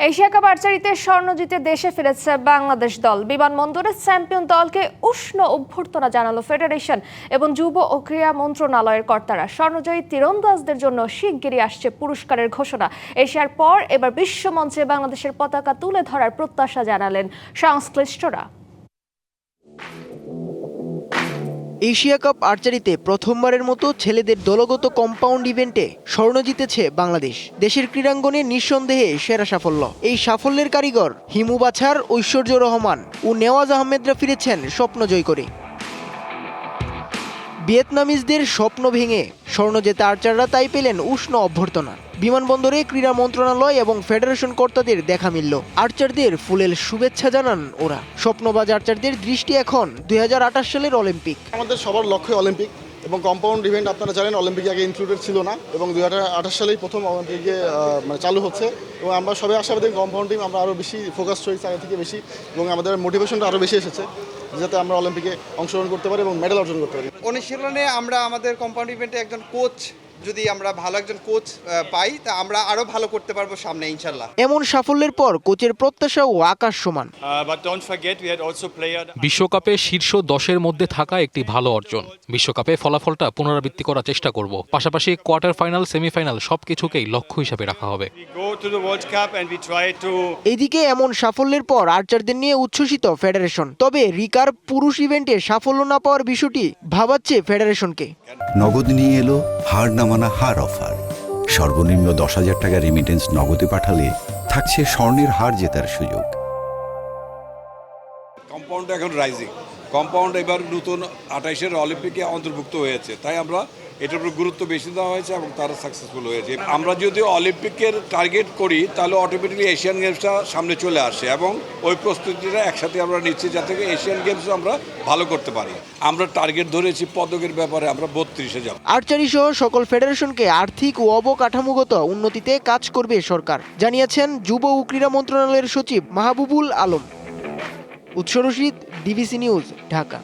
Asia cup আর্চারিতে স্বর্ণ জিতে দেশে ফিরেছে বাংলাদেশ দল। বিমানবন্দরে চ্যাম্পিয়ন দলকে উষ্ণ অভ্যর্থনা জানালো ফেডারেশন এবং যুব ও ক্রীড়া মন্ত্রণালয়ের কর্তারা। স্বর্ণজয়ী তীরন্দাজদের জন্য শিগগিরই আসছে পুরস্কারের ঘোষণা। এশিয়ার পর এবার বিশ্বমঞ্চে বাংলাদেশের পতাকা তুলে ধরার প্রত্যাশা জানালেন সংশ্লিষ্টরা। এশিয়া কাপ আর্চারিতে প্রথমবারের মতো ছেলেদের দলগত কম্পাউন্ড ইভেন্টে স্বর্ণ জিতেছে বাংলাদেশ। দেশের ক্রীড়াঙ্গনে নিঃসন্দেহে সেরা সাফল্য। এই সাফল্যের কারিগর হিমু বাছার, ঐশ্বর্য রহমান ও নেওয়াজ আহমেদরা ফিরেছেন স্বপ্ন জয় করে। ভিয়েতনামিজদের স্বপ্ন ভেঙে স্বর্ণ জেতা আর্চাররা তাই পেলেন উষ্ণ অভ্যর্থনা। বিমানবন্দরে ক্রীড়া মন্ত্রণালয় এবং ফেডারেশন কর্তাদের দেখা মিলল। আর্চারদের ফুলেল শুভেচ্ছা জানান ওরা। স্বপ্নবাজ আর্চারদের দৃষ্টি এখন 2028 সালের অলিম্পিক। আমাদের সবার লক্ষ্য অলিম্পিক এবং কম্পাউন্ড ইভেন্ট। আপনারা জানেন অলিম্পিকে আগে ইনক্লুডেড ছিল না এবং 2028 সালেই প্রথম অলিম্পিকে চালু হচ্ছে এবং আমরা সবাই আশাবাদী কম্পাউন্ড টিম আমরা আরও বেশি ফোকাস হয়েছি আগে থেকে বেশি এবং আমাদের মোটিভেশনটা আরও বেশি এসেছে যাতে আমরা অলিম্পিকে অংশগ্রহণ করতে পারি এবং মেডেল অর্জন করতে পারি। অনুশীলনে আমরা আমাদের কম্পাউন্ড ইভেন্টে একজন কোচ যদি আমরা ভালো একজন কোচ পাই তা আমরা আরো ভালো করতে পারবো সামনে ইনশাল্লাহ। এমন সাফল্যের পর কোচের প্রত্যাশাও আকাশ সমান। বিশ্বকাপে শীর্ষ 10-এর মধ্যে থাকা একটি ভালো অর্জন। বিশ্বকাপে ফলাফলটা পুনরাবৃত্তি করার চেষ্টা করব। পাশাপাশি কোয়ার্টার ফাইনাল, সেমিফাইনাল সবকিছুকেই লক্ষ্য হিসাবে রাখা হবে। এদিকে এমন সাফল্যের পর আর্চারদের নিয়ে উচ্ছ্বসিত ফেডারেশন। তবে রিকার পুরুষ ইভেন্টে সাফল্য না পাওয়ার বিষয়টি ভাবাচ্ছে ফেডারেশনকে। নগদ নিয়ে এলো হার না মানা হার অফার। সর্বনিম্ন 10,000 টাকা রেমিটেন্স নগদে পাঠালে থাকছে স্বর্ণের হার জেতার সুযোগ। কম্পাউন্ড এখন রাইজিং। কম্পাউন্ড এবার নতুন 28-এর অলিম্পিকে অন্তর্ভুক্ত হয়েছে, তাই আমরা এটার উপর গুরুত্ব বেশি দেওয়া হয়েছে এবং তারা সাকসেসফুল হয়েছে। আমরা যদি অলিম্পিকের টার্গেট করি তাহলে অটোমেটিকলি এশিয়ান গেমসটা সামনে চলে আসে এবং ওই প্রস্তুতিটা একসাথে আমরা নিচ্ছি যাতে এশিয়ান গেমসও আমরা ভালো করতে পারি। আমরা টার্গেট ধরেছি পদকের ব্যাপারে আমরা 32-এ যাব। আর্চারি সহ সকল ফেডারেশনকে আর্থিক ও অবকাঠামোগত উন্নতিতে কাজ করবে সরকার, জানিয়েছেন যুব ও ক্রীড়া মন্ত্রণালয়ের সচিব মাহবুবুল আলম। উৎস রশিদ, ডিবিসি নিউজ, ঢাকা।